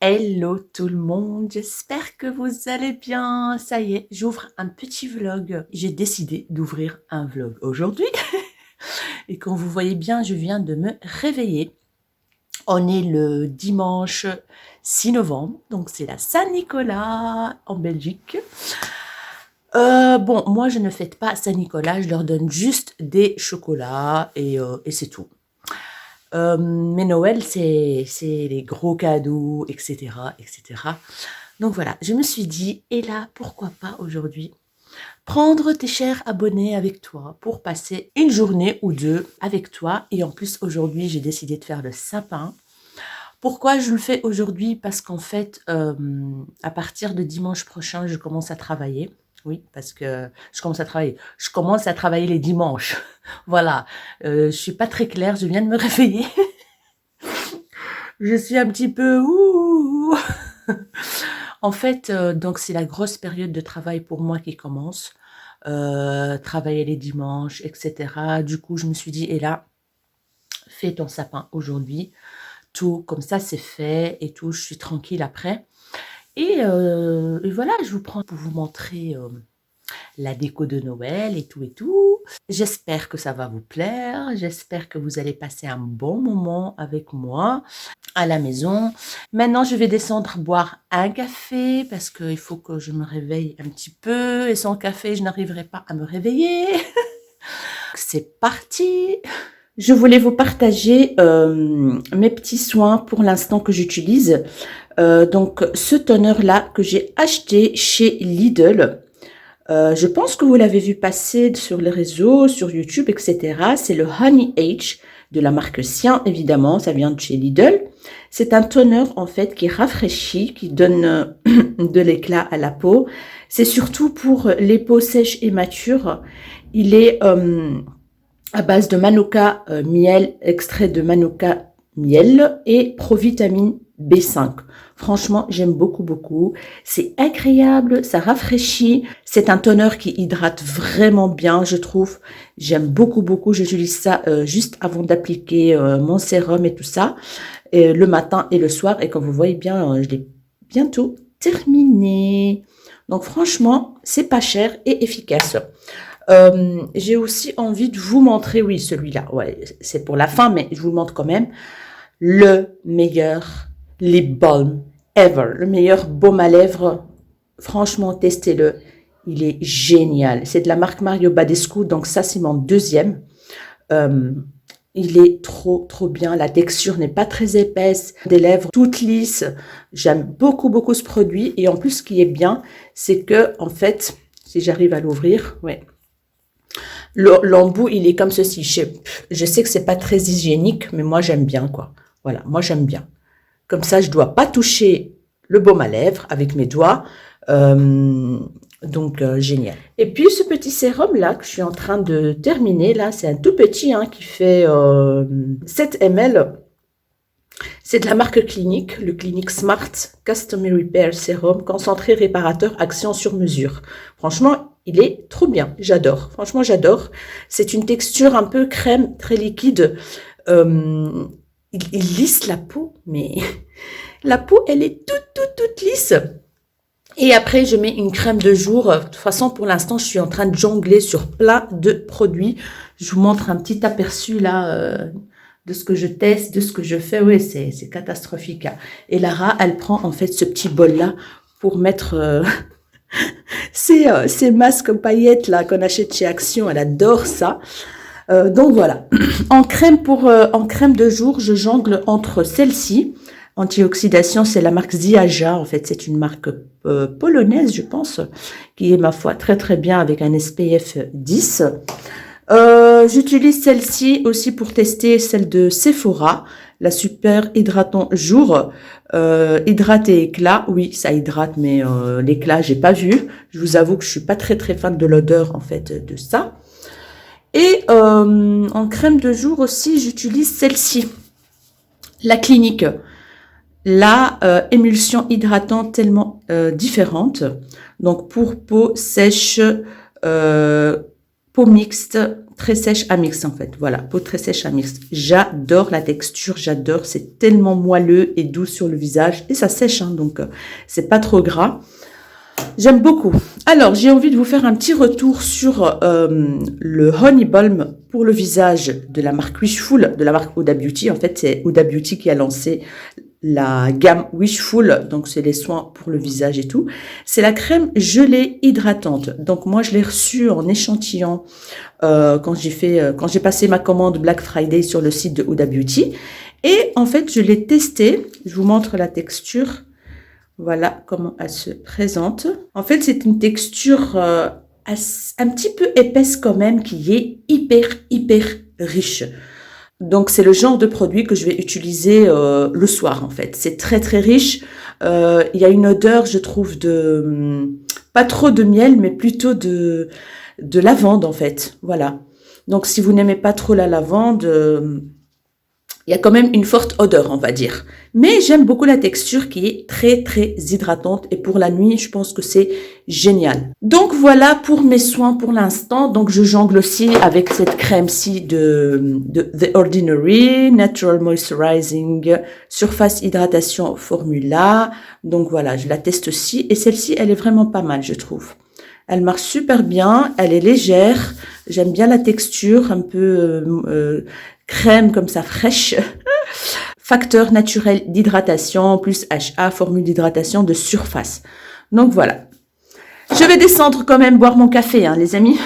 Hello tout le monde, j'espère que vous allez bien. Ça y est, j'ouvre un petit vlog. J'ai décidé d'ouvrir un vlog aujourd'hui. Et comme vous voyez bien, je viens de me réveiller. On est le dimanche 6 novembre, donc c'est la Saint-Nicolas en Belgique. Bon, moi je ne fête pas Saint-Nicolas, je leur donne juste des chocolats et c'est tout. Mais Noël, c'est les gros cadeaux, etc., etc. Donc voilà, je me suis dit, et là, pourquoi pas aujourd'hui prendre tes chers abonnés avec toi pour passer une journée ou deux avec toi. Et en plus, aujourd'hui, j'ai décidé de faire le sapin. Pourquoi je le fais aujourd'hui? Parce qu'en fait, à partir de dimanche prochain, je commence à travailler. Oui, parce que je commence à travailler. Je commence à travailler les dimanches. Voilà. Je suis pas très claire, je viens de me réveiller. Je suis un petit peu ouh. En fait, donc c'est la grosse période de travail pour moi qui commence. Travailler les dimanches, etc. Du coup, je me suis dit, et là, fais ton sapin aujourd'hui. Tout, comme ça, c'est fait et tout. Je suis tranquille après. Et voilà, je vous prends pour vous montrer la déco de Noël et tout et tout. J'espère que ça va vous plaire. J'espère que vous allez passer un bon moment avec moi à la maison. Maintenant, je vais descendre boire un café parce qu'il faut que je me réveille un petit peu. Et sans café, je n'arriverai pas à me réveiller. C'est parti! Je voulais vous partager mes petits soins pour l'instant que j'utilise. Donc, ce toner-là que j'ai acheté chez Lidl. Je pense que vous l'avez vu passer sur les réseaux, sur YouTube, etc. C'est le Honey H de la marque Sien, évidemment. Ça vient de chez Lidl. C'est un toner, en fait, qui rafraîchit, qui donne de l'éclat à la peau. C'est surtout pour les peaux sèches et matures. Il est à base de manuka miel, extrait de manuka miel et provitamine B5. Franchement, j'aime beaucoup, beaucoup. C'est agréable, ça rafraîchit. C'est un toner qui hydrate vraiment bien, je trouve. J'aime beaucoup, beaucoup. J'utilise ça juste avant d'appliquer mon sérum et tout ça, le matin et le soir. Et comme vous voyez bien, je l'ai bientôt terminé. Donc franchement, c'est pas cher et efficace. J'ai aussi envie de vous montrer, oui, celui-là, ouais, c'est pour la fin, mais je vous le montre quand même, le meilleur lip balm ever, le meilleur baume à lèvres. Franchement, testez-le, il est génial. C'est de la marque Mario Badescu, donc ça, c'est mon deuxième. Il est trop, trop bien. La texture n'est pas très épaisse, des lèvres toutes lisses. J'aime beaucoup, beaucoup ce produit. Et en plus, ce qui est bien, c'est que, en fait, si j'arrive à l'ouvrir, ouais. L'embout, il est comme ceci. Je sais que c'est pas très hygiénique, mais moi, j'aime bien, quoi. Voilà, moi, j'aime bien. Comme ça, je dois pas toucher le baume à lèvres avec mes doigts. Donc, génial. Et puis, ce petit sérum-là que je suis en train de terminer, là, c'est un tout petit, hein, qui fait 7 ml. C'est de la marque Clinique, le Clinique Smart Custom Repair Sérum, concentré réparateur, action sur mesure. Franchement, il est trop bien, j'adore. Franchement, j'adore. C'est une texture un peu crème, très liquide. Il lisse la peau, mais la peau, elle est toute lisse. Et après, je mets une crème de jour. De toute façon, pour l'instant, je suis en train de jongler sur plein de produits. Je vous montre un petit aperçu là de ce que je teste, de ce que je fais. Oui, c'est catastrophique. Et Lara, elle prend en fait ce petit bol-là pour mettre ces masques paillettes là qu'on achète chez Action. Elle adore ça. Donc voilà. En crème de jour, je jongle entre celle-ci. Antioxydation, c'est la marque Ziaja. En fait, c'est une marque polonaise, je pense, qui est, ma foi, très très bien avec un SPF 10. J'utilise celle-ci aussi pour tester celle de Sephora, la super hydratant jour, hydrate et éclat. Oui, ça hydrate, mais l'éclat, j'ai pas vu. Je vous avoue que je suis pas très très fan de l'odeur en fait de ça. Et en crème de jour aussi, j'utilise celle-ci, la Clinique. La émulsion hydratante tellement différente. Donc pour peau sèche, peau mixte, très sèche à mixte en fait. Voilà, peau très sèche à mixte. J'adore la texture, j'adore. C'est tellement moelleux et doux sur le visage. Et ça sèche, hein, donc c'est pas trop gras. J'aime beaucoup. Alors, j'ai envie de vous faire un petit retour sur le Honey Balm pour le visage de la marque Wishful, de la marque Huda Beauty. En fait, c'est Huda Beauty qui a lancé la gamme Wishful, donc c'est les soins pour le visage et tout. C'est la crème gelée hydratante. Donc moi, je l'ai reçue en échantillon quand j'ai passé ma commande Black Friday sur le site de Huda Beauty. Et en fait, je l'ai testée. Je vous montre la texture. Voilà comment elle se présente. En fait, c'est une texture un petit peu épaisse quand même, qui est hyper riche. Donc, c'est le genre de produit que je vais utiliser le soir, en fait. C'est très riche. Il y a une odeur, je trouve, pas trop de miel, mais plutôt de lavande, en fait. Voilà. Donc, si vous n'aimez pas trop la lavande, il y a quand même une forte odeur, on va dire. Mais j'aime beaucoup la texture qui est très hydratante. Et pour la nuit, je pense que c'est génial. Donc voilà pour mes soins pour l'instant. Donc je jongle aussi avec cette crème-ci de The Ordinary, Natural Moisturizing Surface Hydratation Formula. Donc voilà, je la teste aussi. Et celle-ci, elle est vraiment pas mal, je trouve. Elle marche super bien, elle est légère. J'aime bien la texture, un peu crème comme ça, fraîche. Facteur naturel d'hydratation, plus HA, formule d'hydratation de surface. Donc voilà. Je vais descendre quand même boire mon café, hein, les amis.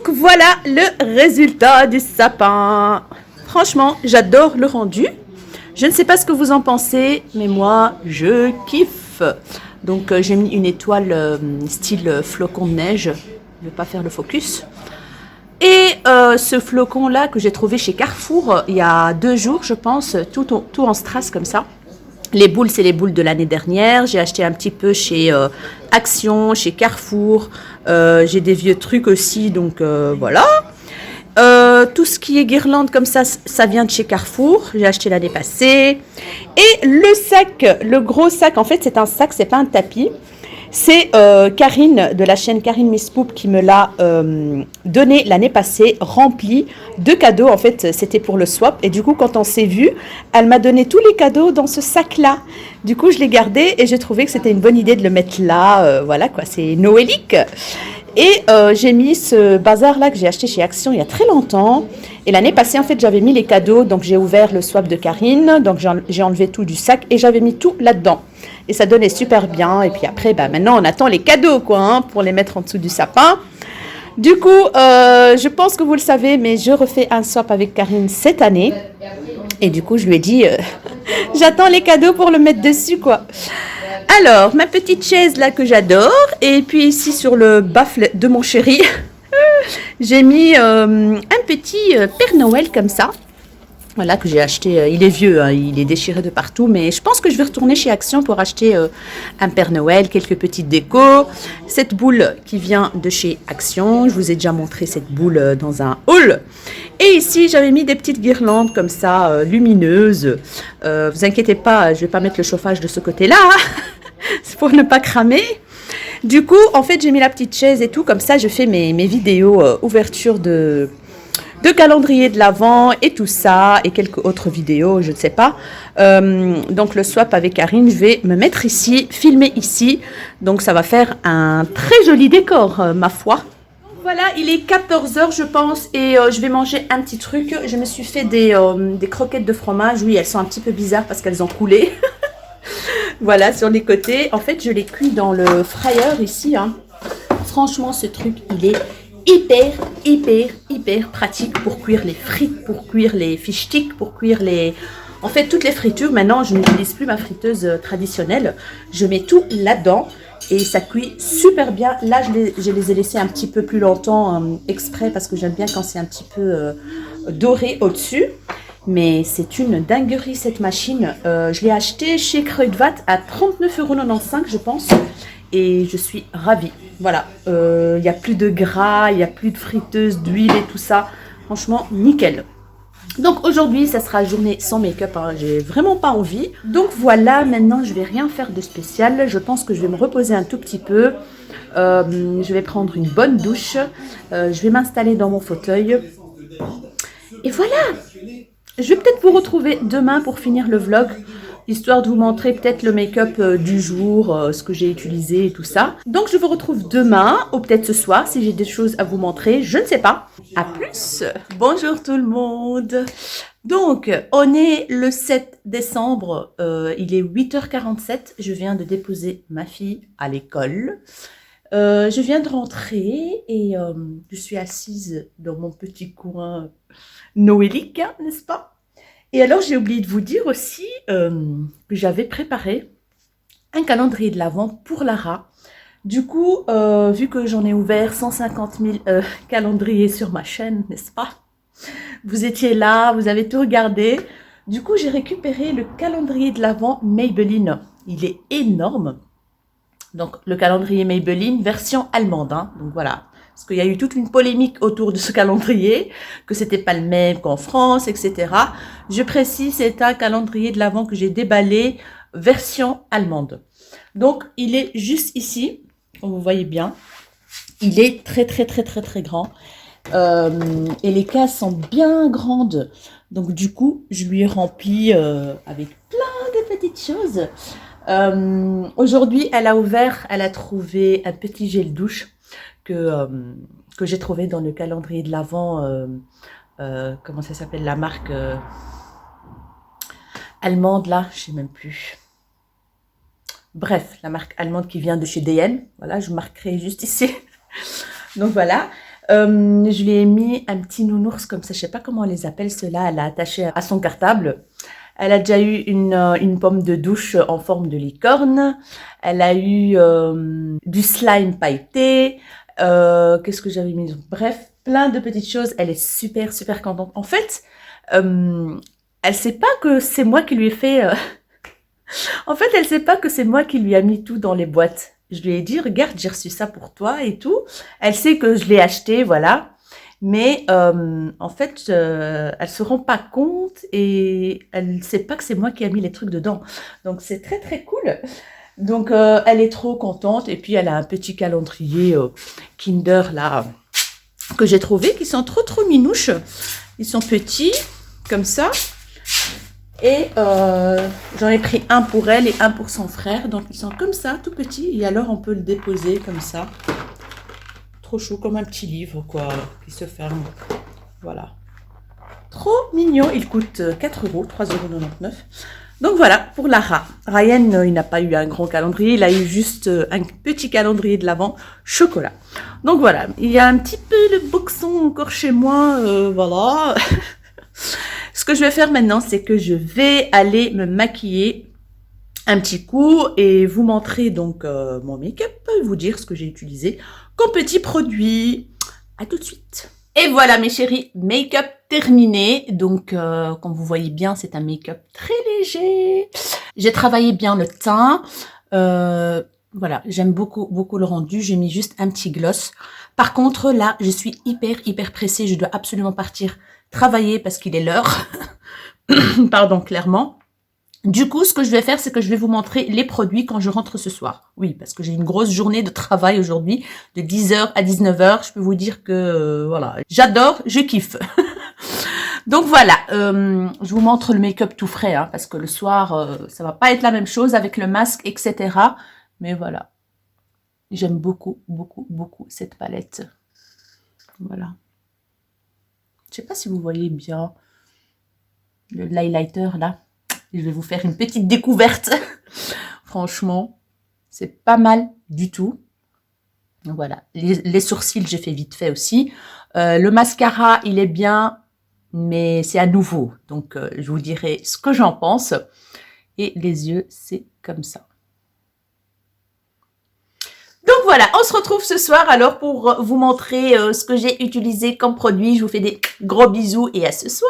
Donc voilà le résultat du sapin. Franchement, j'adore le rendu. Je ne sais pas ce que vous en pensez, mais moi, je kiffe. Donc j'ai mis une étoile style flocon de neige. Je ne vais pas faire le focus. Et ce flocon-là que j'ai trouvé chez Carrefour il y a 2 jours, je pense, tout en strass comme ça. Les boules, c'est les boules de l'année dernière. J'ai acheté un petit peu chez Action, chez Carrefour. J'ai des vieux trucs aussi, donc voilà. Tout ce qui est guirlande comme ça vient de chez Carrefour. J'ai acheté l'année passée. Et le sac, le gros sac, en fait, c'est un sac, c'est pas un tapis. C'est Karine de la chaîne Karine Miss Poop qui me l'a donné l'année passée, rempli de cadeaux. En fait, c'était pour le swap. Et du coup, quand on s'est vu, elle m'a donné tous les cadeaux dans ce sac-là. Du coup, je l'ai gardé et j'ai trouvé que c'était une bonne idée de le mettre là. Voilà quoi, c'est noélique. Et j'ai mis ce bazar-là que j'ai acheté chez Action il y a très longtemps. Et l'année passée, en fait, j'avais mis les cadeaux. Donc, j'ai ouvert le swap de Karine. Donc, j'ai enlevé tout du sac et j'avais mis tout là-dedans. Et ça donnait super bien. Et puis après, bah, maintenant, on attend les cadeaux, quoi, hein, pour les mettre en dessous du sapin. Du coup, je pense que vous le savez, mais je refais un swap avec Karine cette année. Et du coup, je lui ai dit, j'attends les cadeaux pour le mettre dessus, quoi. Alors, ma petite chaise là que j'adore. Et puis ici, sur le baffle de mon chéri, j'ai mis un petit Père Noël comme ça. Voilà, que j'ai acheté. Il est vieux, hein, il est déchiré de partout. Mais je pense que je vais retourner chez Action pour acheter un Père Noël, quelques petites décos. Cette boule qui vient de chez Action. Je vous ai déjà montré cette boule dans un haul. Et ici, j'avais mis des petites guirlandes comme ça, lumineuses. Vous inquiétez pas, je ne vais pas mettre le chauffage de ce côté-là. C'est pour ne pas cramer. Du coup, en fait, j'ai mis la petite chaise et tout. Comme ça, je fais mes vidéos ouverture de calendrier de l'Avent et tout ça, et quelques autres vidéos, je ne sais pas. Donc le swap avec Karine, je vais me mettre ici, filmer ici. Donc ça va faire un très joli décor, ma foi. Voilà, il est 14h je pense, et je vais manger un petit truc. Je me suis fait des croquettes de fromage. Oui, elles sont un petit peu bizarres parce qu'elles ont coulé. Voilà, sur les côtés. En fait, je les cuis dans le fryer ici, hein. Franchement, ce truc, il est hyper pratique pour cuire les frites, pour cuire les fish sticks, pour cuire les... En fait, toutes les fritures. Maintenant, je n'utilise plus ma friteuse traditionnelle. Je mets tout là-dedans et ça cuit super bien. Là, je les ai laissés un petit peu plus longtemps exprès parce que j'aime bien quand c'est un petit peu doré au-dessus. Mais c'est une dinguerie cette machine. Je l'ai achetée chez Kruidvat à 39,95 € je pense. Et je suis ravie. Voilà, il n'y a plus de gras, il n'y a plus de friteuse, d'huile et tout ça. Franchement, nickel. Donc aujourd'hui, ça sera journée sans make-up, hein. J'ai vraiment pas envie. Donc voilà, maintenant je vais rien faire de spécial. Je pense que je vais me reposer un tout petit peu. Je vais prendre une bonne douche. Je vais m'installer dans mon fauteuil. Et voilà. Je vais peut-être vous retrouver demain pour finir le vlog, histoire de vous montrer peut-être le make-up du jour, ce que j'ai utilisé et tout ça. Donc je vous retrouve demain, ou peut-être ce soir, si j'ai des choses à vous montrer, je ne sais pas. À plus. Bonjour tout le monde. Donc, on est le 7 décembre, il est 8h47, je viens de déposer ma fille à l'école. Je viens de rentrer et je suis assise dans mon petit coin noélique, hein, n'est-ce pas? Et alors, j'ai oublié de vous dire aussi que j'avais préparé un calendrier de l'Avent pour Lara. Du coup, vu que j'en ai ouvert 150 000 calendriers sur ma chaîne, n'est-ce pas? Vous étiez là, vous avez tout regardé. Du coup, j'ai récupéré le calendrier de l'Avent Maybelline. Il est énorme. Donc, le calendrier Maybelline, version allemande, hein. Donc, voilà. Parce qu'il y a eu toute une polémique autour de ce calendrier, que c'était pas le même qu'en France, etc. Je précise, c'est un calendrier de l'Avent que j'ai déballé, version allemande. Donc, il est juste ici, comme vous voyez bien. Il est très grand. Et les cases sont bien grandes. Donc, du coup, je lui ai rempli avec plein de petites choses. Aujourd'hui, elle a ouvert, elle a trouvé un petit gel douche que j'ai trouvé dans le calendrier de l'Avent, comment ça s'appelle, la marque allemande là, je sais même plus. Bref, la marque allemande qui vient de chez DM. Voilà, je marquerai juste ici. Donc voilà. Je lui ai mis un petit nounours comme ça, je sais pas comment on les appelle ceux-là, elle l'a attaché à son cartable. Elle a déjà eu une pomme de douche en forme de licorne. Elle a eu du slime pailleté. Qu'est-ce que j'avais mis? Bref, plein de petites choses. Elle est super, super contente. En fait, elle sait pas que c'est moi qui lui ai fait... En fait, elle sait pas que c'est moi qui lui a mis tout dans les boîtes. Je lui ai dit, regarde, j'ai reçu ça pour toi et tout. Elle sait que je l'ai acheté, voilà. Mais en fait, elle se rend pas compte et elle sait pas que c'est moi qui a mis les trucs dedans. Donc c'est très très cool. Donc elle est trop contente et puis elle a un petit calendrier Kinder là que j'ai trouvé qui sont trop trop minouches. Ils sont petits comme ça et j'en ai pris un pour elle et un pour son frère. Donc ils sont comme ça, tout petits et alors on peut le déposer comme ça. Trop chou, comme un petit livre quoi, qui se ferme. Voilà. Trop mignon. Il coûte 4 euros, 3,99 €. Donc voilà, pour Lara. Ryan, il n'a pas eu un grand calendrier, il a eu juste un petit calendrier de l'Avent chocolat. Donc voilà, il y a un petit peu de boxon encore chez moi, voilà. Ce que je vais faire maintenant, c'est que je vais aller me maquiller un petit coup et vous montrer donc mon make-up, vous dire ce que j'ai utilisé comme petit produit. À tout de suite. Et voilà mes chéris, make-up terminé. Donc comme vous voyez bien, c'est un make-up très léger. J'ai travaillé bien le teint. Voilà, j'aime beaucoup beaucoup le rendu. J'ai mis juste un petit gloss. Par contre là, je suis hyper pressée. Je dois absolument partir travailler parce qu'il est l'heure. Pardon, clairement. Du coup, ce que je vais faire, c'est que je vais vous montrer les produits quand je rentre ce soir. Oui, parce que j'ai une grosse journée de travail aujourd'hui, de 10h à 19h. Je peux vous dire que, voilà, j'adore, je kiffe. Donc voilà, je vous montre le make-up tout frais, hein, parce que le soir, ça va pas être la même chose avec le masque, etc. Mais voilà, j'aime beaucoup cette palette. Voilà. Je sais pas si vous voyez bien l'highlighter là. Je vais vous faire une petite découverte. Franchement, c'est pas mal du tout. Voilà. Les sourcils, j'ai fait vite fait aussi. Le mascara, il est bien, mais c'est à nouveau. Donc, je vous dirai ce que j'en pense. Et les yeux, c'est comme ça. Donc voilà, on se retrouve ce soir alors pour vous montrer ce que j'ai utilisé comme produit. Je vous fais des gros bisous et à ce soir.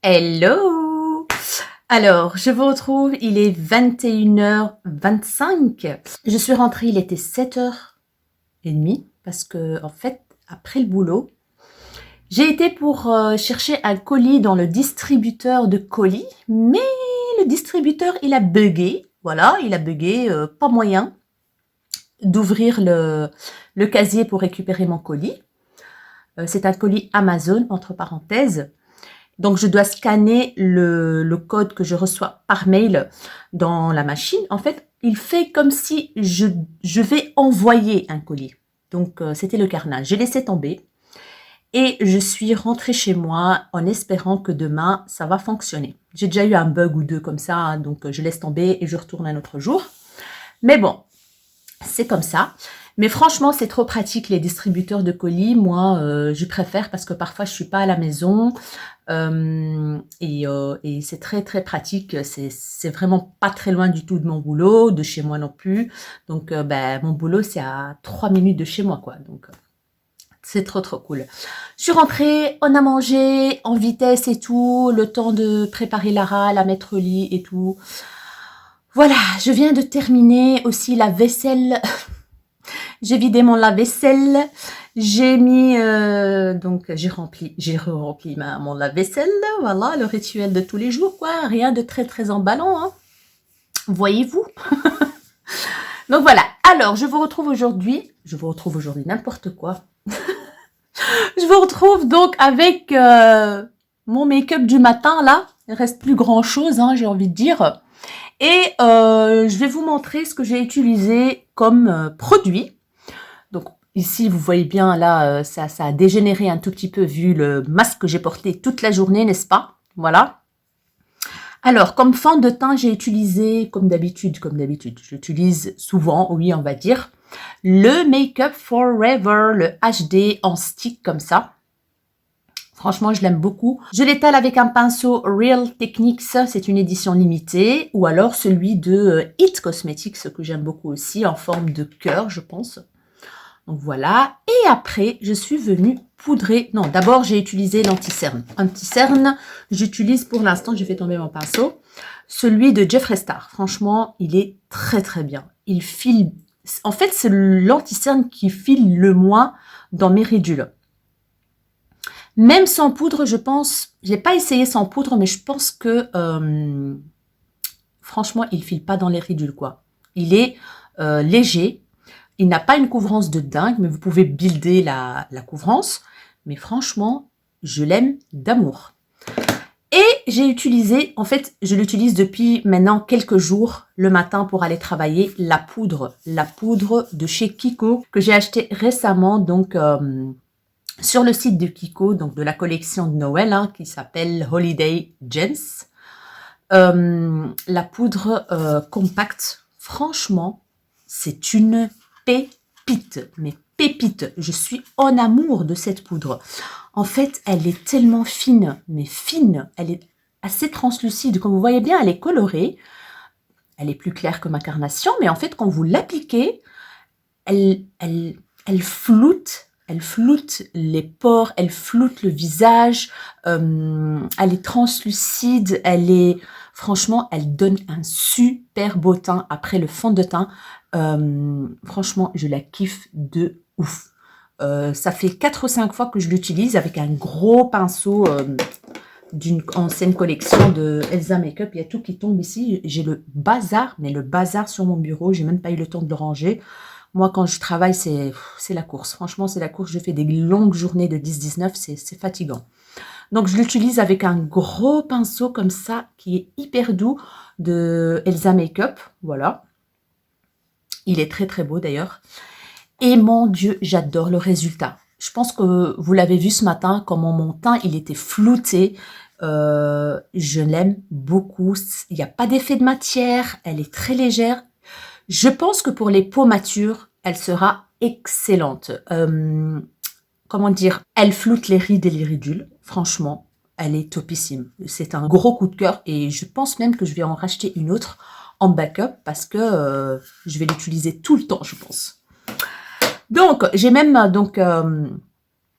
Hello! Alors, je vous retrouve, il est 21h25. Je suis rentrée, il était 7h30 parce que, en fait, après le boulot, j'ai été pour chercher un colis dans le distributeur de colis, mais le distributeur, il a bugué. Voilà, il a bugué, pas moyen d'ouvrir le casier pour récupérer mon colis. C'est un colis Amazon, entre parenthèses. Donc, je dois scanner le code que je reçois par mail dans la machine. En fait, il fait comme si je vais envoyer un colis. Donc, c'était le carnage. J'ai laissé tomber et je suis rentrée chez moi en espérant que demain, ça va fonctionner. J'ai déjà eu un bug ou deux comme ça, hein, donc je laisse tomber et je retourne un autre jour. Mais bon, c'est comme ça. Mais franchement, c'est trop pratique les distributeurs de colis. Moi, je préfère parce que parfois, je suis pas à la maison et c'est très pratique. C'est vraiment pas très loin du tout de mon boulot, de chez moi non plus. Donc, mon boulot, c'est à 3 minutes de chez moi, quoi. Donc, c'est trop cool. Je suis rentrée, on a mangé en vitesse et tout, le temps de préparer Lara, la mettre au lit et tout. Voilà, je viens de terminer aussi la vaisselle. J'ai vidé mon lave-vaisselle, j'ai mis, donc j'ai rempli mon lave-vaisselle, voilà, le rituel de tous les jours, quoi, rien de très emballant, hein, voyez-vous. Donc voilà, alors je vous retrouve aujourd'hui n'importe quoi. Je vous retrouve donc avec mon make-up du matin, là, il reste plus grand-chose, hein, j'ai envie de dire. Et je vais vous montrer ce que j'ai utilisé comme produit. Donc ici, vous voyez bien, là, ça a dégénéré un tout petit peu vu le masque que j'ai porté toute la journée, n'est-ce pas? Voilà. Alors, comme fond de teint, j'ai utilisé, comme d'habitude, j'utilise souvent, oui, on va dire, le Make Up Forever, le HD en stick comme ça. Franchement, je l'aime beaucoup. Je l'étale avec un pinceau Real Techniques, c'est une édition limitée, ou alors celui de It Cosmetics, que j'aime beaucoup aussi, en forme de cœur, je pense. Donc voilà. Et après, je suis venue poudrer. Non, d'abord, j'ai utilisé l'anti-cerne. Anti-cerne, j'utilise pour l'instant, j'ai fait tomber mon pinceau, celui de Jeffree Star. Franchement, il est très très bien. Il file. En fait, c'est l'anti-cerne qui file le moins dans mes ridules. Même sans poudre, je pense, je n'ai pas essayé sans poudre, mais je pense que, franchement, il file pas dans les ridules, quoi. Il est léger, il n'a pas une couvrance de dingue, mais vous pouvez builder la couvrance. Mais franchement, je l'aime d'amour. Et j'ai utilisé, en fait, je l'utilise depuis maintenant quelques jours, le matin pour aller travailler, la poudre de chez Kiko, que j'ai acheté récemment, donc, sur le site de Kiko, donc de la collection de Noël, hein, qui s'appelle Holiday Gems. La poudre compacte, franchement, c'est une pépite, mais pépite. Je suis en amour de cette poudre. En fait, elle est tellement fine, mais fine. Elle est assez translucide. Comme vous voyez bien, elle est colorée. Elle est plus claire que ma carnation, mais en fait, quand vous l'appliquez, elle floute. Elle floute les pores, elle floute le visage, elle est translucide, franchement, elle donne un super beau teint après le fond de teint. Franchement, je la kiffe de ouf. Ça fait 4 ou 5 fois que je l'utilise avec un gros pinceau d'une ancienne collection de Elsa Makeup. Il y a tout qui tombe ici. J'ai le bazar, mais le bazar sur mon bureau. J'ai même pas eu le temps de le ranger. Moi, quand je travaille, c'est la course. Franchement, c'est la course. Je fais des longues journées de 10-19. C'est fatigant. Donc, je l'utilise avec un gros pinceau comme ça, qui est hyper doux, de Elsa Makeup. Voilà. Il est très, très beau d'ailleurs. Et mon Dieu, j'adore le résultat. Je pense que vous l'avez vu ce matin, comment mon teint, il était flouté. Je l'aime beaucoup. Il n'y a pas d'effet de matière. Elle est très légère. Je pense que pour les peaux matures, elle sera excellente. Comment dire? Elle floute les rides et les ridules. Franchement, elle est topissime. C'est un gros coup de cœur et je pense même que je vais en racheter une autre en backup parce que je vais l'utiliser tout le temps, je pense. Donc, j'ai même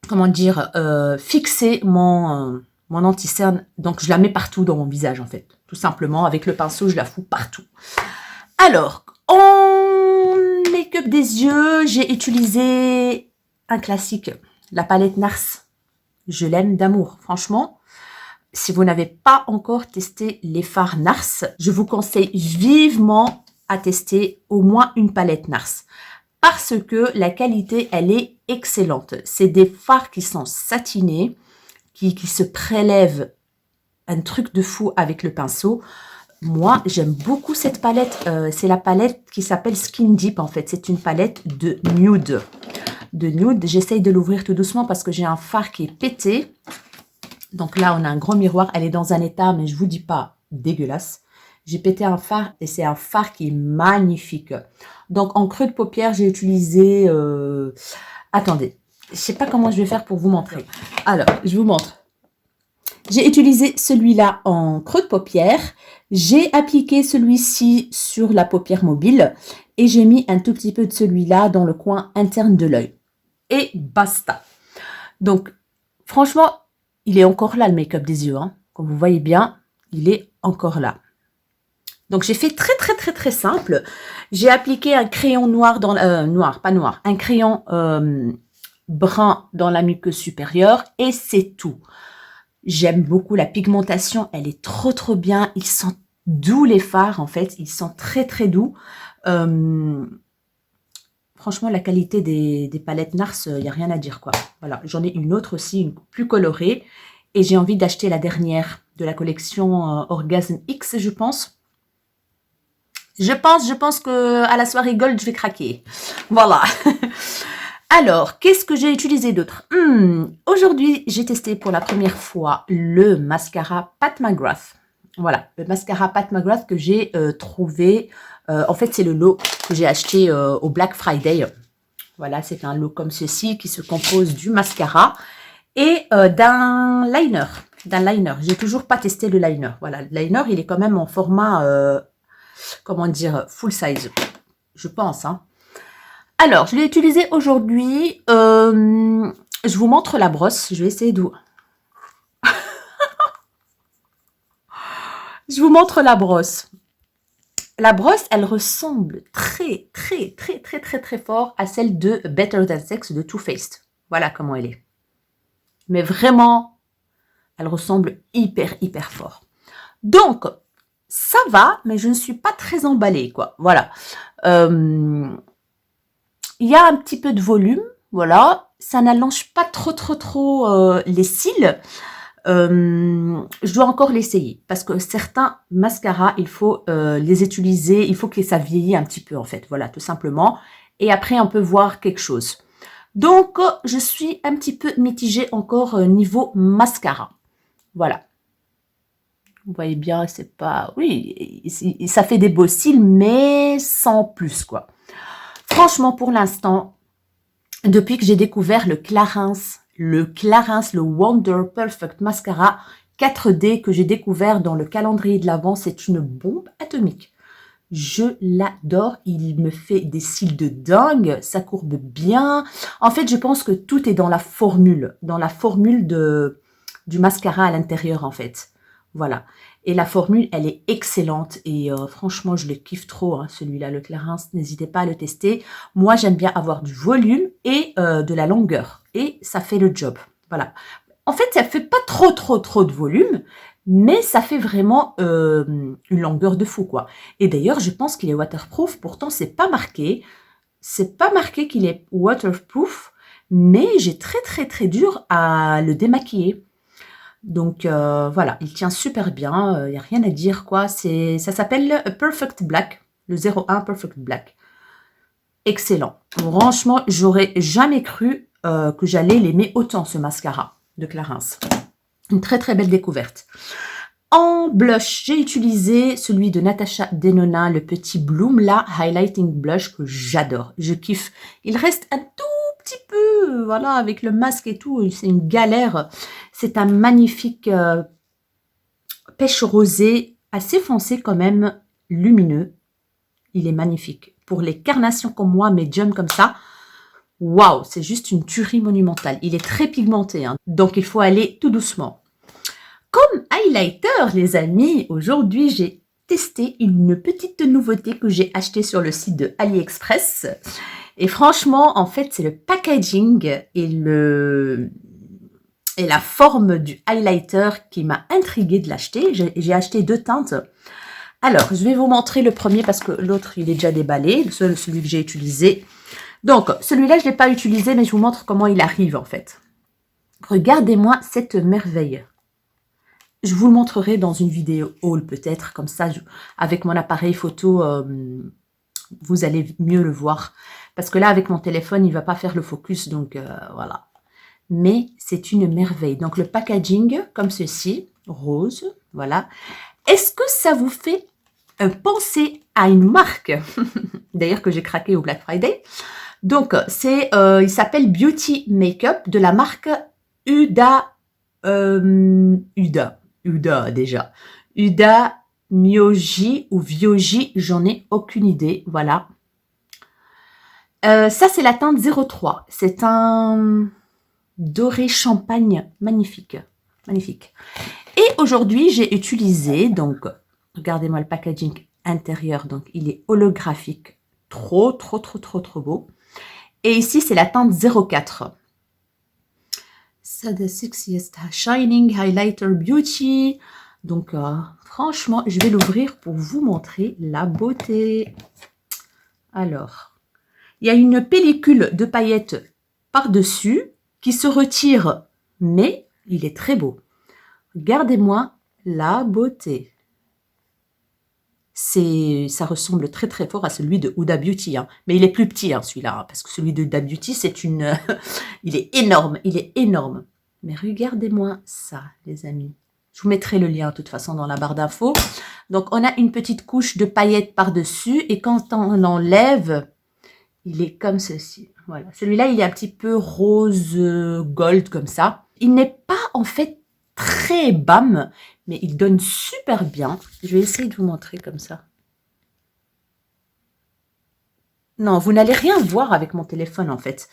comment dire, fixé mon anti-cerne. Donc, je la mets partout dans mon visage, en fait. Tout simplement, avec le pinceau, je la fous partout. Alors, en make-up des yeux, j'ai utilisé un classique, la palette NARS. Je l'aime d'amour, franchement. Si vous n'avez pas encore testé les fards NARS, je vous conseille vivement à tester au moins une palette NARS. Parce que la qualité, elle est excellente. C'est des fards qui sont satinés, qui se prélèvent un truc de fou avec le pinceau. Moi, j'aime beaucoup cette palette. C'est la palette qui s'appelle Skin Deep, en fait. C'est une palette de nude. J'essaye de l'ouvrir tout doucement parce que j'ai un fard qui est pété. Donc là, on a un gros miroir. Elle est dans un état, mais je vous dis pas, dégueulasse. J'ai pété un fard et c'est un fard qui est magnifique. Donc, en creux de paupière, j'ai utilisé... Attendez, je sais pas comment je vais faire pour vous montrer. Alors, je vous montre. J'ai utilisé celui-là en creux de paupière. J'ai appliqué celui-ci sur la paupière mobile. Et j'ai mis un tout petit peu de celui-là dans le coin interne de l'œil. Et basta. Donc, franchement, il est encore là, le make-up des yeux. Hein. Comme vous voyez bien, il est encore là. Donc, j'ai fait très simple. J'ai appliqué un crayon noir dans... un crayon brun dans la muqueuse supérieure. Et c'est tout. J'aime beaucoup la pigmentation. Elle est trop bien. Ils sont doux, les fards, en fait. Ils sont très doux. Franchement, la qualité des palettes NARS, il n'y a rien à dire, quoi. Voilà, j'en ai une autre aussi, une plus colorée. Et j'ai envie d'acheter la dernière de la collection Orgasm X, je pense. Je pense que à la soirée Gold, je vais craquer. Voilà. Alors, qu'est-ce que j'ai utilisé d'autre? Aujourd'hui, j'ai testé pour la première fois le mascara Pat McGrath. Voilà, le mascara Pat McGrath que j'ai trouvé. En fait, c'est le lot que j'ai acheté au Black Friday. Voilà, c'est un lot comme ceci qui se compose du mascara et d'un liner. J'ai toujours pas testé le liner. Voilà, le liner, il est quand même en format, comment dire, full size, je pense. Hein. Alors, je l'ai utilisé aujourd'hui. Je vous montre la brosse. Je vais essayer de... Je vous montre la brosse. La brosse, elle ressemble très fort à celle de Better Than Sex de Too Faced. Voilà comment elle est. Mais vraiment, elle ressemble hyper fort. Donc, ça va, mais je ne suis pas très emballée, quoi. Voilà. Il y a un petit peu de volume, voilà. Ça n'allonge pas trop les cils. Je dois encore l'essayer parce que certains mascaras, il faut les utiliser, il faut que ça vieillit un petit peu en fait, voilà, tout simplement. Et après, on peut voir quelque chose. Donc, je suis un petit peu mitigée encore niveau mascara. Voilà. Vous voyez bien, c'est pas... Oui, ça fait des beaux cils, mais sans plus, quoi. Franchement, pour l'instant, depuis que j'ai découvert le Clarins, le Wonder Perfect Mascara 4D que j'ai découvert dans le calendrier de l'Avent, c'est une bombe atomique. Je l'adore, il me fait des cils de dingue, ça courbe bien. En fait, je pense que tout est dans la formule du mascara à l'intérieur, en fait. Voilà. Et la formule, elle est excellente et franchement, je le kiffe trop, hein, celui-là, le Clarins. N'hésitez pas à le tester. Moi, j'aime bien avoir du volume et de la longueur. Et ça fait le job. Voilà. En fait, ça fait pas trop de volume, mais ça fait vraiment une longueur de fou, quoi. Et d'ailleurs, je pense qu'il est waterproof. Pourtant, c'est pas marqué. C'est pas marqué qu'il est waterproof, mais j'ai très dur à le démaquiller. Donc voilà, il tient super bien, il n'y a rien à dire quoi. Ça s'appelle Perfect Black, le 01 Perfect Black. Excellent. Franchement, j'aurais jamais cru que j'allais l'aimer autant ce mascara de Clarins. Une très belle découverte. En blush, j'ai utilisé celui de Natasha Denona, le petit Bloom là, Highlighting Blush que j'adore. Je kiffe. Il reste un tout petit peu, voilà, avec le masque et tout, c'est une galère. C'est un magnifique pêche rosé, assez foncé quand même, lumineux. Il est magnifique. Pour les carnations comme moi, médium comme ça, waouh, c'est juste une tuerie monumentale. Il est très pigmenté, hein, donc il faut aller tout doucement. Comme highlighter, les amis, aujourd'hui, j'ai testé une petite nouveauté que j'ai achetée sur le site de AliExpress. Et franchement, en fait, c'est le packaging et la forme du highlighter qui m'a intriguée de l'acheter. J'ai acheté 2 teintes. Alors, je vais vous montrer le premier parce que l'autre, il est déjà déballé, celui que j'ai utilisé. Donc, celui-là, je ne l'ai pas utilisé, mais je vous montre comment il arrive, en fait. Regardez-moi cette merveille. Je vous le montrerai dans une vidéo haul, peut-être, comme ça, avec mon appareil photo, vous allez mieux le voir. Parce que là, avec mon téléphone, il ne va pas faire le focus, donc voilà. Mais c'est une merveille. Donc, le packaging, comme ceci, rose, voilà. Est-ce que ça vous fait penser à une marque d'ailleurs que j'ai craqué au Black Friday. Donc, il s'appelle Beauty Makeup de la marque Huda déjà. Huda Myoji ou Vyoji, j'en ai aucune idée, voilà. Ça, c'est la teinte 03. C'est un doré champagne magnifique. Magnifique. Et aujourd'hui, j'ai utilisé, donc, regardez-moi le packaging intérieur, donc il est holographique. Trop beau. Et ici, c'est la teinte 04. C'est The Sexiest Shining Highlighter Beauty. Donc, franchement, je vais l'ouvrir pour vous montrer la beauté. Alors, il y a une pellicule de paillettes par-dessus qui se retire, mais il est très beau. Regardez-moi la beauté. Ça ressemble très fort à celui de Huda Beauty, hein. Mais il est plus petit, hein, celui-là, hein, parce que celui de Huda Beauty, c'est il est énorme, Mais regardez-moi ça, les amis. Je vous mettrai le lien de toute façon dans la barre d'infos. Donc, on a une petite couche de paillettes par-dessus. Et quand on l'enlève, il est comme ceci. Voilà. Celui-là, il est un petit peu rose gold comme ça. Il n'est pas en fait très bam, mais il donne super bien. Je vais essayer de vous montrer comme ça. Non, vous n'allez rien voir avec mon téléphone en fait.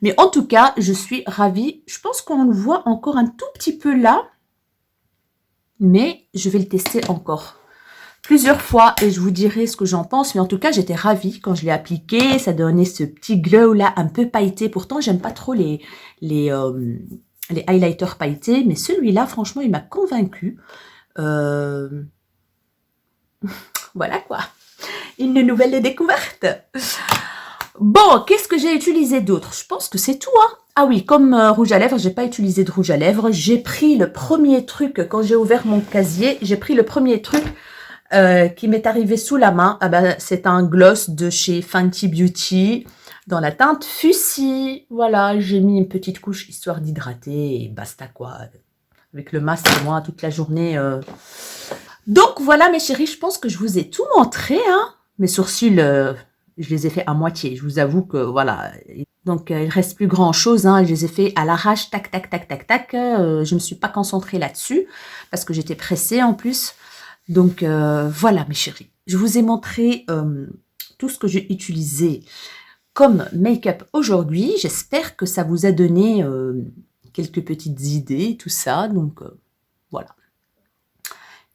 Mais en tout cas, je suis ravie. Je pense qu'on le voit encore un tout petit peu là. Mais je vais le tester encore plusieurs fois et je vous dirai ce que j'en pense. Mais en tout cas, j'étais ravie quand je l'ai appliqué. Ça donnait ce petit glow là, un peu pailleté. Pourtant, j'aime pas trop les highlighters pailletés. Mais celui-là, franchement, il m'a convaincue. Voilà quoi. Une nouvelle découverte. Bon, qu'est-ce que j'ai utilisé d'autre? Je pense que c'est tout, hein. Ah oui, comme rouge à lèvres, j'ai pas utilisé de rouge à lèvres. J'ai pris le premier truc, quand j'ai ouvert mon casier, j'ai pris le premier truc qui m'est arrivé sous la main. Ah ben, c'est un gloss de chez Fenty Beauty dans la teinte Fussy. Voilà, j'ai mis une petite couche histoire d'hydrater et basta quoi. Avec le masque, moi, toute la journée. Donc voilà mes chéris, je pense que je vous ai tout montré, hein. Mes sourcils, je les ai fait à moitié. Je vous avoue que voilà. Donc il reste plus grand chose, hein. Je les ai fait à l'arrache, tac, tac, tac, tac, tac. Je me suis pas concentrée là-dessus parce que j'étais pressée en plus. Donc voilà mes chéris. Je vous ai montré tout ce que j'ai utilisé comme make-up aujourd'hui. J'espère que ça vous a donné quelques petites idées, tout ça. Donc voilà.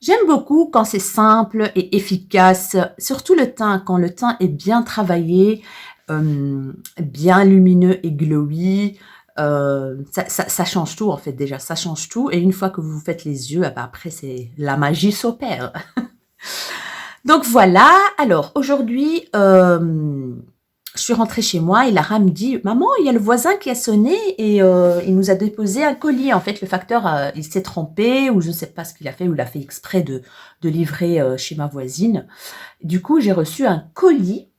J'aime beaucoup quand c'est simple et efficace, surtout le teint, quand le teint est bien travaillé, bien lumineux et glowy, ça change tout en fait déjà, ça change tout. Et une fois que vous faites les yeux, bah, après c'est la magie s'opère. Donc voilà, alors aujourd'hui, je suis rentrée chez moi et Lara me dit « Maman, il y a le voisin qui a sonné et il nous a déposé un colis. En fait, le facteur, il s'est trompé ou je ne sais pas ce qu'il a fait ou il a fait exprès de livrer chez ma voisine. Du coup, j'ai reçu un colis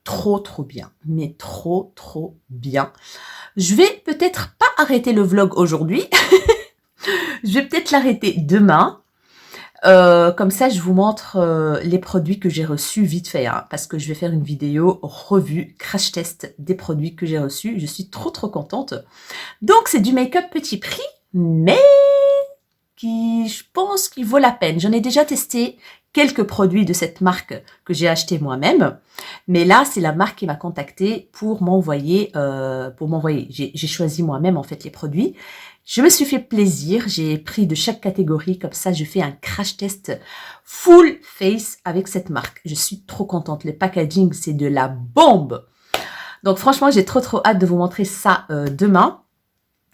trop bien, mais trop bien. Je vais peut-être pas arrêter le vlog aujourd'hui. Je vais peut-être l'arrêter demain. Comme ça, je vous montre les produits que j'ai reçus vite fait, hein, parce que je vais faire une vidéo revue, crash test des produits que j'ai reçus. Je suis trop contente. Donc, c'est du make-up petit prix, mais qui, je pense, qu'il vaut la peine. J'en ai déjà testé quelques produits de cette marque que j'ai acheté moi-même, mais là, c'est la marque qui m'a contactée pour m'envoyer. J'ai choisi moi-même en fait les produits. Je me suis fait plaisir, j'ai pris de chaque catégorie, comme ça je fais un crash test full face avec cette marque. Je suis trop contente, le packaging c'est de la bombe. Donc franchement j'ai trop hâte de vous montrer ça demain.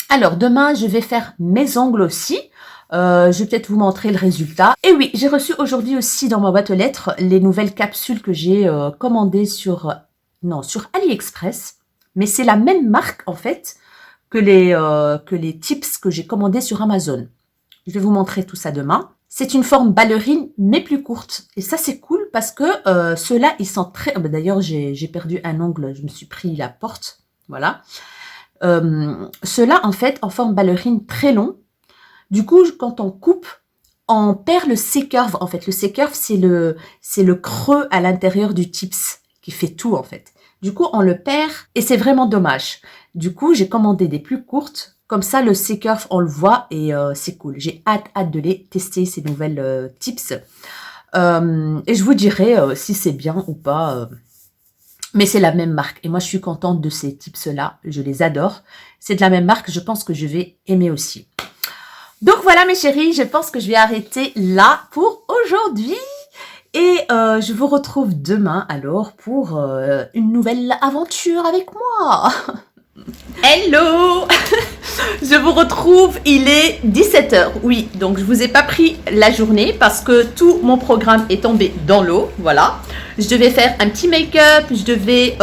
Alors demain je vais faire mes ongles aussi, je vais peut-être vous montrer le résultat. Et oui, j'ai reçu aujourd'hui aussi dans ma boîte aux lettres les nouvelles capsules que j'ai commandées sur AliExpress. Mais c'est la même marque en fait que les tips que j'ai commandés sur Amazon. Je vais vous montrer tout ça demain. C'est une forme ballerine, mais plus courte. Et ça, c'est cool parce que ceux-là, ils sont très... D'ailleurs, j'ai perdu un ongle, je me suis pris la porte. Voilà. Ceux-là, en fait, en forme ballerine très long. Du coup, quand on coupe, on perd le C-curve. En fait, le C-curve, c'est le creux à l'intérieur du tips qui fait tout, en fait. Du coup, on le perd et c'est vraiment dommage. Du coup, j'ai commandé des plus courtes. Comme ça, le C-curve, on le voit et c'est cool. J'ai hâte de les tester, ces nouvelles tips. Et je vous dirai si c'est bien ou pas. Mais c'est la même marque. Et moi, je suis contente de ces tips-là. Je les adore. C'est de la même marque. Je pense que je vais aimer aussi. Donc voilà, mes chéris. Je pense que je vais arrêter là pour aujourd'hui. Et je vous retrouve demain alors pour une nouvelle aventure avec moi. Hello. Je vous retrouve, il est 17 h. Oui, donc je vous ai pas pris la journée parce que tout mon programme est tombé dans l'eau. Voilà. Je devais faire un petit make-up, je devais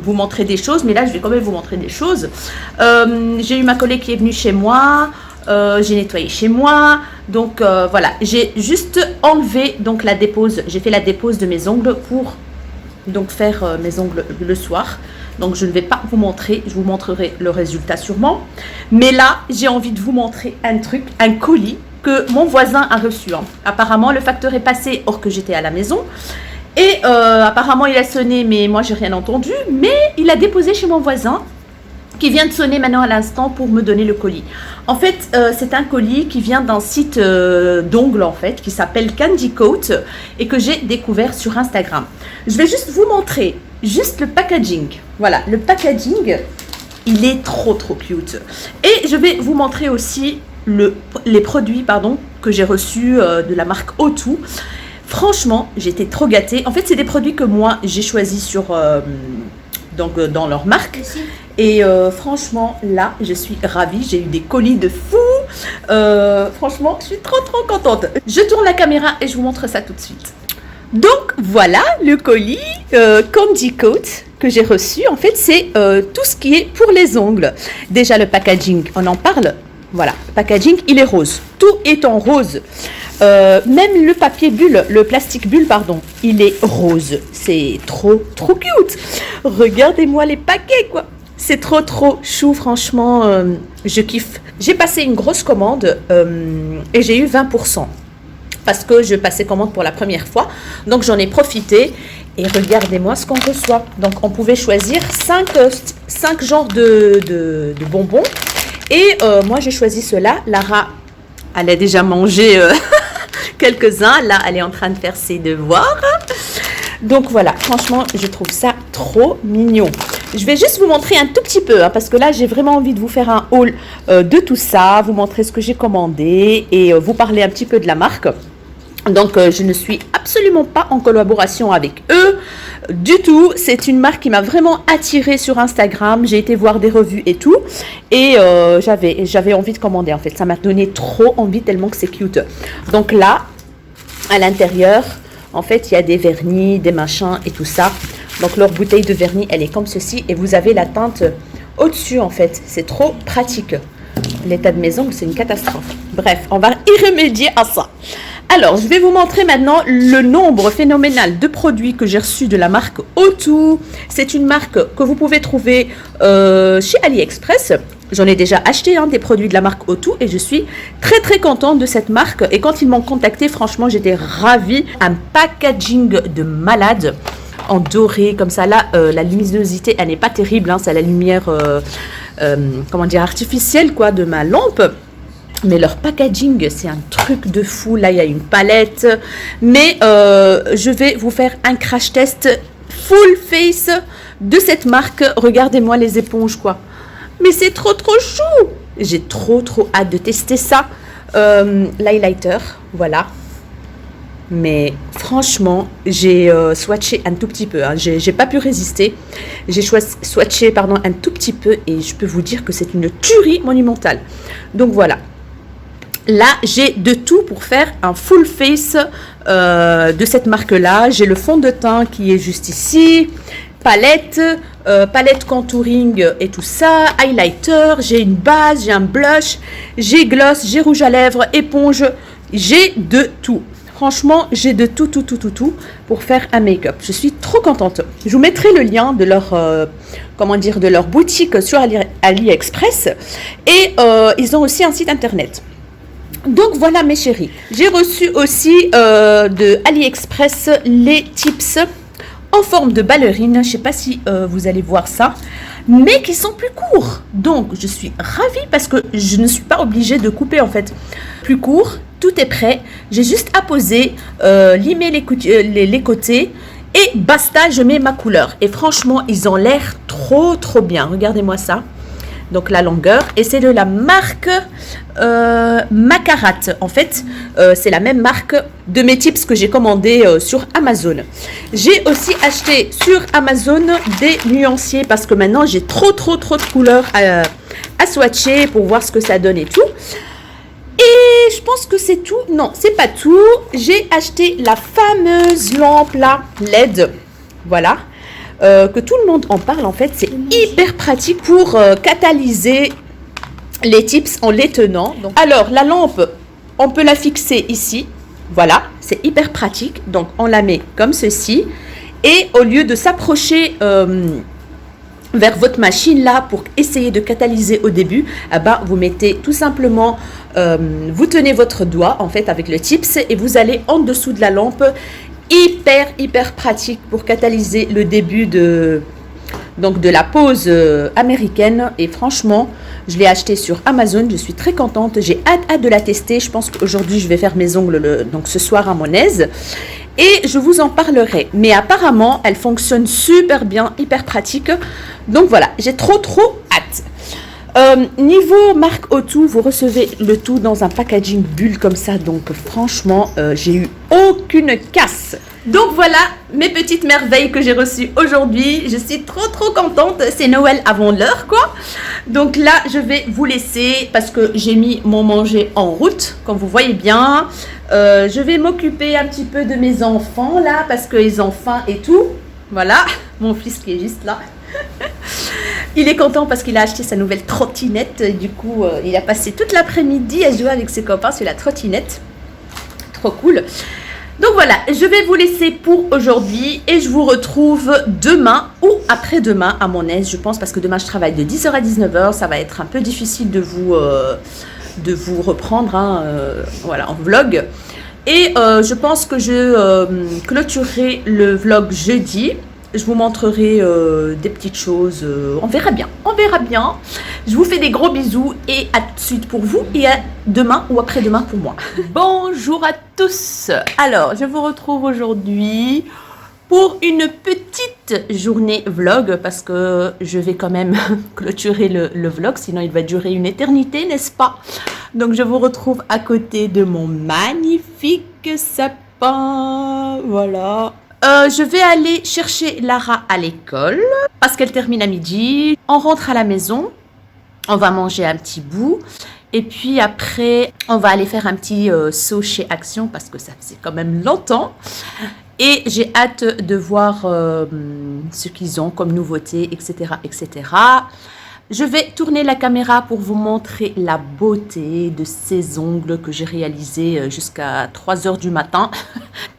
vous montrer des choses, mais là je vais quand même vous montrer des choses. J'ai eu ma collègue qui est venue chez moi. J'ai nettoyé chez moi, donc voilà, j'ai juste enlevé donc la dépose, j'ai fait la dépose de mes ongles pour donc faire mes ongles le soir. Donc je ne vais pas vous montrer, je vous montrerai le résultat sûrement. Mais là, j'ai envie de vous montrer un truc, un colis que mon voisin a reçu. Hein. Apparemment, le facteur est passé or que j'étais à la maison. Et apparemment, il a sonné, mais moi, j'ai rien entendu. Mais il a déposé chez mon voisin, qui vient de sonner maintenant à l'instant pour me donner le colis. En fait, c'est un colis qui vient d'un site d'ongles, en fait, qui s'appelle Candy Coat et que j'ai découvert sur Instagram. Je vais juste vous montrer juste le packaging. Voilà, le packaging, il est trop cute. Et je vais vous montrer aussi les produits que j'ai reçus de la marque O2. Franchement, j'étais trop gâtée. En fait, c'est des produits que moi, j'ai choisis sur... dans leur marque. Et franchement, là, je suis ravie. J'ai eu des colis de fou. Franchement, je suis trop contente. Je tourne la caméra et je vous montre ça tout de suite. Donc, voilà le colis Candy Coat que j'ai reçu. En fait, c'est tout ce qui est pour les ongles. Déjà, le packaging, on en parle. Voilà, le packaging, il est rose. Tout est en rose. Même le papier bulle, le plastique bulle, pardon, il est rose. C'est trop cute. Regardez-moi les paquets, quoi. C'est trop chou, franchement, je kiffe. J'ai passé une grosse commande et j'ai eu 20%. Parce que je passais commande pour la première fois. Donc, j'en ai profité. Et regardez-moi ce qu'on reçoit. Donc, on pouvait choisir 5 genres de bonbons. Et moi, j'ai choisi cela. Lara, elle a déjà mangé quelques-uns. Là, elle est en train de faire ses devoirs. Donc, voilà. Franchement, je trouve ça trop mignon. Je vais juste vous montrer un tout petit peu, hein, parce que là, j'ai vraiment envie de vous faire un haul de tout ça, vous montrer ce que j'ai commandé et vous parler un petit peu de la marque. Donc, je ne suis absolument pas en collaboration avec eux du tout. C'est une marque qui m'a vraiment attirée sur Instagram. J'ai été voir des revues et tout. Et j'avais envie de commander, en fait. Ça m'a donné trop envie tellement que c'est cute. Donc là, à l'intérieur, en fait, il y a des vernis, des machins et tout ça. Donc, leur bouteille de vernis, elle est comme ceci. Et vous avez la teinte au-dessus, en fait. C'est trop pratique. L'état de mes ongles, c'est une catastrophe. Bref, on va y remédier à ça. Alors, je vais vous montrer maintenant le nombre phénoménal de produits que j'ai reçus de la marque O2. C'est une marque que vous pouvez trouver chez AliExpress. J'en ai déjà acheté des produits de la marque O2 et je suis très contente de cette marque. Et quand ils m'ont contacté, franchement, j'étais ravie. Un packaging de malade en doré comme ça. Là, la luminosité, elle n'est pas terrible. C'est la lumière, artificielle quoi, de ma lampe. Mais leur packaging, c'est un truc de fou. Là, il y a une palette. Mais je vais vous faire un crash test full face de cette marque. Regardez-moi les éponges, quoi. Mais c'est trop chou. J'ai trop hâte de tester ça. L'highlighter, voilà. Mais franchement, j'ai swatché un tout petit peu. J'ai pas pu résister. J'ai swatché un tout petit peu. Et je peux vous dire que c'est une tuerie monumentale. Donc, voilà. Là, j'ai de tout pour faire un full face de cette marque-là. J'ai le fond de teint qui est juste ici, palette contouring et tout ça, highlighter, j'ai une base, j'ai un blush, j'ai gloss, j'ai rouge à lèvres, éponge, j'ai de tout. Franchement, j'ai de tout pour faire un make-up. Je suis trop contente. Je vous mettrai le lien de leur, de leur boutique sur AliExpress et ils ont aussi un site internet. Donc voilà mes chéris, j'ai reçu aussi de AliExpress les tips en forme de ballerine. Je ne sais pas si vous allez voir ça, mais qui sont plus courts. Donc je suis ravie parce que je ne suis pas obligée de couper en fait. Plus court, tout est prêt. J'ai juste à poser, limer les côtés et basta, je mets ma couleur. Et franchement, ils ont l'air trop bien. Regardez-moi ça. Donc la longueur, et c'est de la marque Macarat. En fait, c'est la même marque de mes tips que j'ai commandé sur Amazon. J'ai aussi acheté sur Amazon des nuanciers parce que maintenant j'ai trop de couleurs à swatcher pour voir ce que ça donne et tout. Et je pense que c'est tout. Non, c'est pas tout. J'ai acheté la fameuse lampe là, LED. Voilà. Que tout le monde en parle en fait, c'est hyper pratique pour catalyser les tips en les tenant. Donc, alors la lampe, on peut la fixer ici, voilà, c'est hyper pratique. Donc on la met comme ceci et au lieu de s'approcher vers votre machine là pour essayer de catalyser au début, eh ben, vous mettez tout simplement, vous tenez votre doigt en fait avec le tips et vous allez en dessous de la lampe. Hyper pratique pour catalyser le début de la pause américaine. Et franchement, je l'ai acheté sur Amazon. Je suis très contente. J'ai hâte de la tester. Je pense qu'aujourd'hui, je vais faire mes ongles donc ce soir à mon aise. Et je vous en parlerai. Mais apparemment, elle fonctionne super bien, hyper pratique. Donc voilà, j'ai trop hâte. Niveau marque O2, vous recevez le tout dans un packaging bulle comme ça. Donc franchement, j'ai eu aucune casse. Donc voilà mes petites merveilles que j'ai reçues aujourd'hui. Je suis trop contente. C'est Noël avant l'heure quoi. Donc là, je vais vous laisser parce que j'ai mis mon manger en route. Comme vous voyez bien, je vais m'occuper un petit peu de mes enfants là parce qu'ils ont faim et tout. Voilà, mon fils qui est juste là. Il est content parce qu'il a acheté sa nouvelle trottinette. Du coup, il a passé toute l'après-midi à jouer avec ses copains sur la trottinette. Trop cool. Donc voilà, je vais vous laisser pour aujourd'hui et je vous retrouve demain ou après-demain à mon aise, je pense, parce que demain je travaille de 10h à 19h. Ça va être un peu difficile de vous reprendre voilà, en vlog. Et je pense que je clôturerai le vlog jeudi. Je vous montrerai des petites choses. On verra bien. Je vous fais des gros bisous et à tout de suite pour vous et à demain ou après-demain pour moi. Bonjour à tous. Alors, je vous retrouve aujourd'hui pour une petite journée vlog parce que je vais quand même clôturer le vlog. Sinon, il va durer une éternité, n'est-ce pas? Donc, je vous retrouve à côté de mon magnifique sapin. Voilà. Je vais aller chercher Lara à l'école parce qu'elle termine à midi. On rentre à la maison, on va manger un petit bout et puis après on va aller faire un petit saut chez Action parce que ça faisait quand même longtemps et j'ai hâte de voir ce qu'ils ont comme nouveautés, etc. Je vais tourner la caméra pour vous montrer la beauté de ces ongles que j'ai réalisés jusqu'à 3h du matin.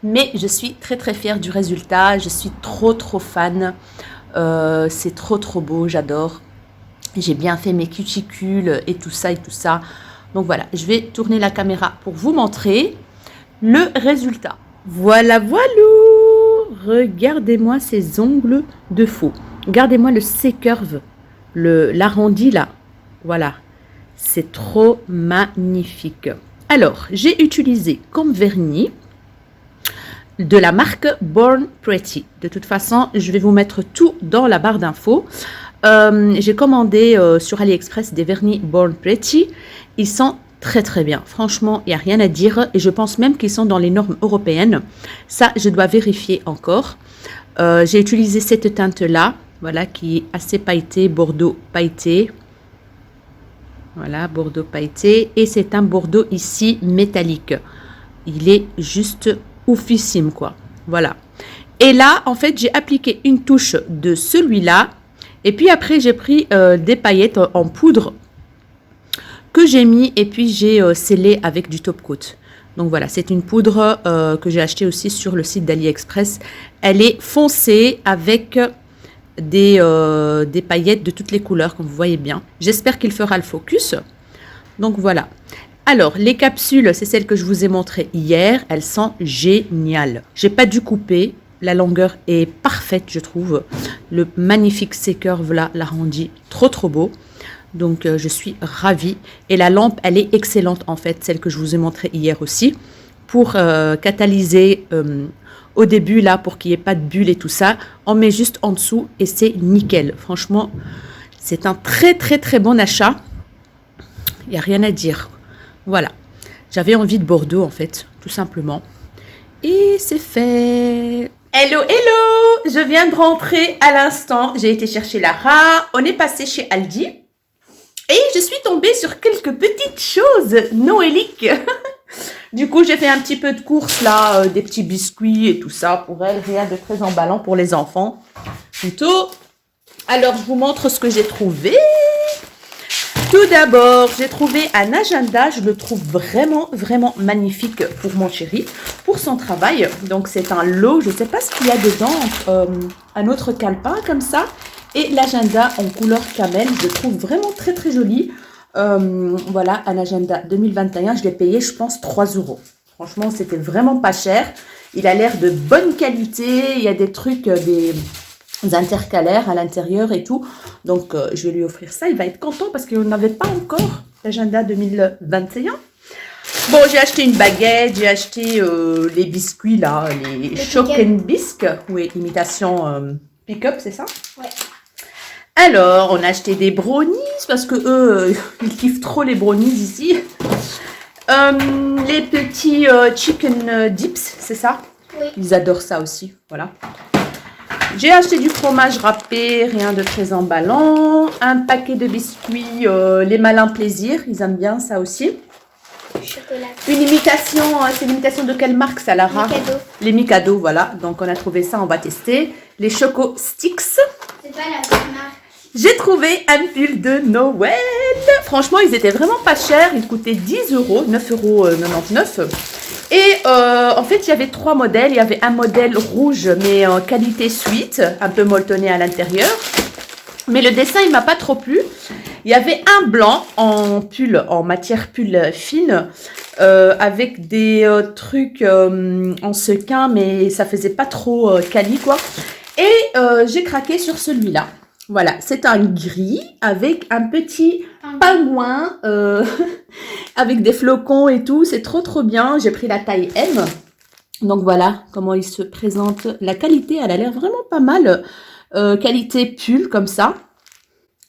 Mais je suis très fière du résultat. Je suis trop fan. C'est trop beau, j'adore. J'ai bien fait mes cuticules et tout ça. Donc voilà, je vais tourner la caméra pour vous montrer le résultat. Voilà. Regardez-moi ces ongles de faux. Regardez-moi le C-curve. L'arrondi là, voilà, c'est trop magnifique. Alors, j'ai utilisé comme vernis de la marque Born Pretty. De toute façon, je vais vous mettre tout dans la barre d'infos. J'ai commandé sur AliExpress des vernis Born Pretty. Ils sont très bien. Franchement, il n'y a rien à dire. Et je pense même qu'ils sont dans les normes européennes. Ça, je dois vérifier encore. J'ai utilisé cette teinte-là. Voilà, qui est assez pailleté, bordeaux pailleté. Voilà, bordeaux pailleté. Et c'est un bordeaux ici métallique. Il est juste oufissime, quoi. Voilà. Et là, en fait, j'ai appliqué une touche de celui-là. Et puis après, j'ai pris des paillettes en poudre que j'ai mis. Et puis, j'ai scellé avec du top coat. Donc voilà, c'est une poudre que j'ai achetée aussi sur le site d'AliExpress. Elle est foncée avec des paillettes de toutes les couleurs, comme vous voyez bien. J'espère qu'il fera le focus. Donc voilà. Alors, les capsules, c'est celles que je vous ai montrées hier. Elles sont géniales. J'ai pas dû couper. La longueur est parfaite, je trouve. Le magnifique C-curve là, l'arrondi, trop beau. Donc, je suis ravie. Et la lampe, elle est excellente en fait, celle que je vous ai montrée hier aussi, pour catalyser au début là, pour qu'il n'y ait pas de bulles et tout ça. On met juste en dessous et c'est nickel. Franchement, c'est un très bon achat. Il n'y a rien à dire. Voilà. J'avais envie de Bordeaux en fait, tout simplement. Et c'est fait. Hello! Je viens de rentrer à l'instant. J'ai été chercher Lara. On est passé chez Aldi. Et je suis tombée sur quelques petites choses noéliques. Du coup, j'ai fait un petit peu de course là, des petits biscuits et tout ça pour elle. Rien de très emballant pour les enfants. Plutôt. Alors, je vous montre ce que j'ai trouvé. Tout d'abord, j'ai trouvé un agenda. Je le trouve vraiment magnifique pour mon chéri, pour son travail. Donc, c'est un lot. Je ne sais pas ce qu'il y a dedans. Un autre calepin comme ça. Et l'agenda en couleur camel, je le trouve vraiment très très joli. Voilà, un agenda 2021, je l'ai payé, je pense, 3 euros. Franchement, c'était vraiment pas cher. Il a l'air de bonne qualité. Il y a des trucs, des intercalaires à l'intérieur et tout. Donc, je vais lui offrir ça. Il va être content parce qu'il n'avait pas encore l'agenda 2021. Bon, j'ai acheté une baguette, j'ai acheté les biscuits là, les Choc and Bisque, oui, imitation pick-up, c'est ça? Ouais. Alors, on a acheté des brownies parce que eux, ils kiffent trop les brownies ici. Les petits chicken dips, c'est ça? Oui. Ils adorent ça aussi, voilà. J'ai acheté du fromage râpé, rien de très emballant. Un paquet de biscuits, les malins plaisirs, ils aiment bien ça aussi. Chocolat. Une imitation, c'est l'imitation de quelle marque ça, Lara? Mikado. Les Mikado, voilà. Donc on a trouvé ça, on va tester. Les Choco Sticks. C'est pas la bonne marque. J'ai trouvé un pull de Noël. Franchement, ils étaient vraiment pas chers. Ils coûtaient 10 euros, 9,99 €. Et en fait, il y avait 3 modèles. Il y avait un modèle rouge, mais en qualité suite, un peu molletonné à l'intérieur. Mais le dessin, il m'a pas trop plu. Il y avait un blanc en pull, en matière pull fine, avec des trucs en sequin, mais ça faisait pas trop quali, quoi. Et j'ai craqué sur celui-là. Voilà, c'est un gris avec un petit pingouin avec des flocons et tout. C'est trop trop bien. J'ai pris la taille M. Donc voilà comment il se présente. La qualité, elle a l'air vraiment pas mal. Qualité pull comme ça.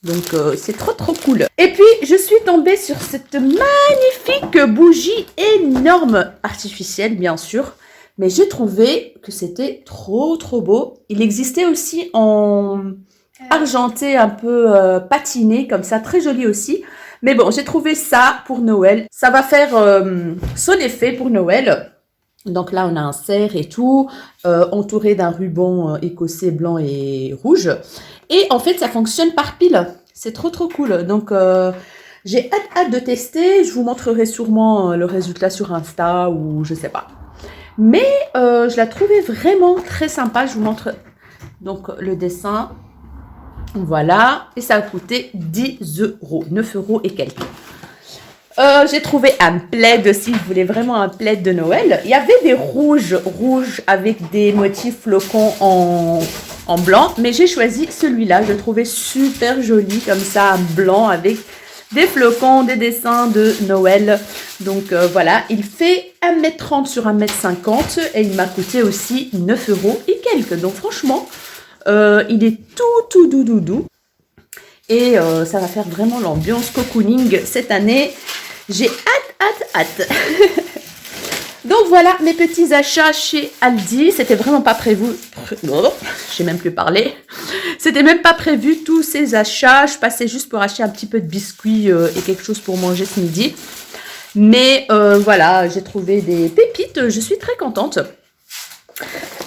Donc c'est trop trop cool. Et puis je suis tombée sur cette magnifique bougie énorme, artificielle bien sûr. Mais j'ai trouvé que c'était trop trop beau. Il existait aussi en argenté, un peu patiné comme ça, très joli aussi. Mais bon, j'ai trouvé ça pour Noël. Ça va faire son effet pour Noël. Donc là, on a un cerf et tout, entouré d'un ruban écossais blanc et rouge. Et en fait, ça fonctionne par pile. C'est trop, trop cool. Donc, j'ai hâte de tester. Je vous montrerai sûrement le résultat sur Insta ou je sais pas. Mais je la trouvais vraiment très sympa. Je vous montre donc le dessin. Voilà. Et ça a coûté 10 €, 9 € et quelques. J'ai trouvé un plaid aussi, je voulais vraiment un plaid de Noël. Il y avait des rouges avec des motifs flocons en blanc, mais j'ai choisi celui-là. Je le trouvais super joli comme ça, blanc avec des flocons, des dessins de Noël. Donc voilà, il fait 1,30 m sur 1,50 m et il m'a coûté aussi 9 € et quelques. Donc franchement, il est tout doux. Et ça va faire vraiment l'ambiance cocooning cette année. J'ai hâte. Donc voilà mes petits achats chez Aldi. C'était vraiment pas prévu. J'ai même plus parlé. C'était même pas prévu tous ces achats. Je passais juste pour acheter un petit peu de biscuits et quelque chose pour manger ce midi. Mais voilà, j'ai trouvé des pépites. Je suis très contente.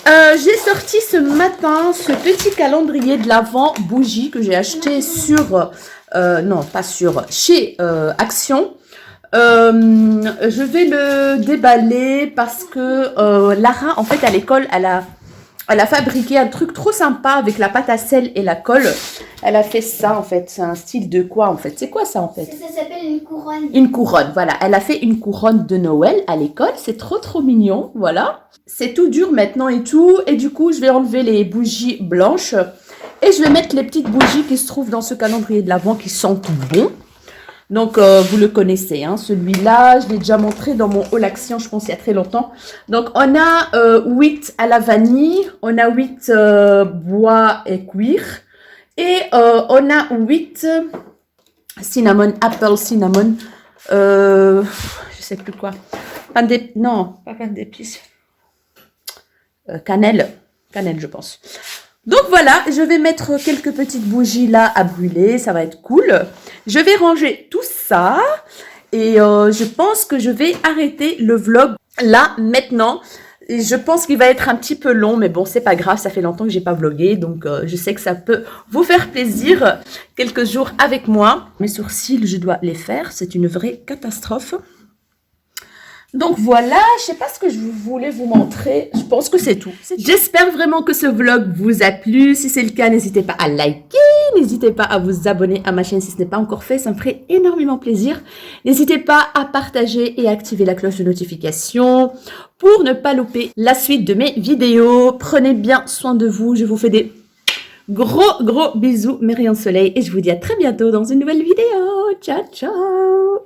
J'ai sorti ce matin ce petit calendrier de l'Avent bougie que j'ai acheté sur... non, pas sur... Chez Action. Je vais le déballer parce que Lara, en fait, à l'école, elle a fabriqué un truc trop sympa avec la pâte à sel et la colle. Elle a fait ça, en fait. C'est un style de quoi, en fait? C'est quoi ça, en fait? Ça s'appelle une couronne. Une couronne, voilà. Elle a fait une couronne de Noël à l'école. C'est trop mignon, voilà. C'est tout dur maintenant et tout. Et du coup, je vais enlever les bougies blanches. Et je vais mettre les petites bougies qui se trouvent dans ce calendrier de l'Avent qui sentent bon. Donc, vous le connaissez, hein, celui-là, je l'ai déjà montré dans mon haul action, je pense, il y a très longtemps. Donc, on a 8 à la vanille, on a 8 bois et cuir, et on a 8 cinnamon, apple cinnamon, je sais plus quoi. Non, pas pain d'épices. Cannelle, je pense. Donc voilà, je vais mettre quelques petites bougies là à brûler, ça va être cool. Je vais ranger tout ça et je pense que je vais arrêter le vlog là maintenant. Et je pense qu'il va être un petit peu long, mais bon, c'est pas grave, ça fait longtemps que j'ai pas vlogué, donc je sais que ça peut vous faire plaisir quelques jours avec moi. Mes sourcils, je dois les faire, c'est une vraie catastrophe. Donc voilà, je sais pas ce que je voulais vous montrer. Je pense que c'est tout. J'espère vraiment que ce vlog vous a plu. Si c'est le cas, n'hésitez pas à liker, n'hésitez pas à vous abonner à ma chaîne si ce n'est pas encore fait. Ça me ferait énormément plaisir. N'hésitez pas à partager et activer la cloche de notification pour ne pas louper la suite de mes vidéos. Prenez bien soin de vous. Je vous fais des gros bisous, mes rayons de soleil. Et je vous dis à très bientôt dans une nouvelle vidéo. Ciao, ciao!